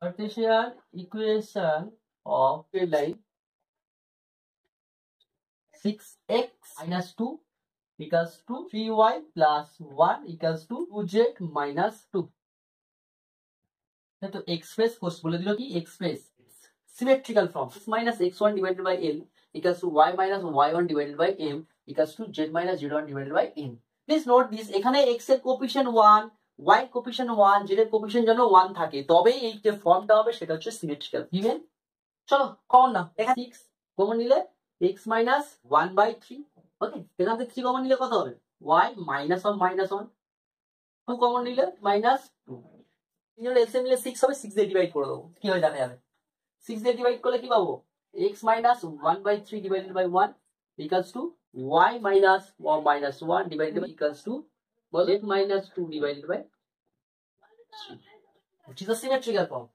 Cartesian equation of a line 6x minus 2 equals to 3y plus 1 equals to 2z minus 2. तो express course बोले दिलो कि express symmetrical form x minus x1 divided by m equals to y minus y1 divided by m equals to z minus z1 divided by m. Please note this, এখানে x এর coefficient 1, y এর coefficient 1, z এর coefficient যেন 1 থাকে, তবে এই যে ফর্মটা হবে সেটা হচ্ছে সিমেট্রিক্যাল। গিভেন চলো কমন না, দেখা 6 কমন নিলে x minus 1 by 3, ওকে, এখান থেকে 3 কমন নিলে কত হবে y minus 1 minus 1, 2 কমন নিলে minus 2, এসে মিলে 6 হবে, 6 দিয়ে ডিভাইড করে দেবো, কি হয় দেখা যাবে। 6 দিয়ে ডিভাইড করলে কি পাবো, x minus 1 by 3 divided by 1 equals to y minus 1 divided by equals to z minus 2 divided by 3, which is a symmetrical form.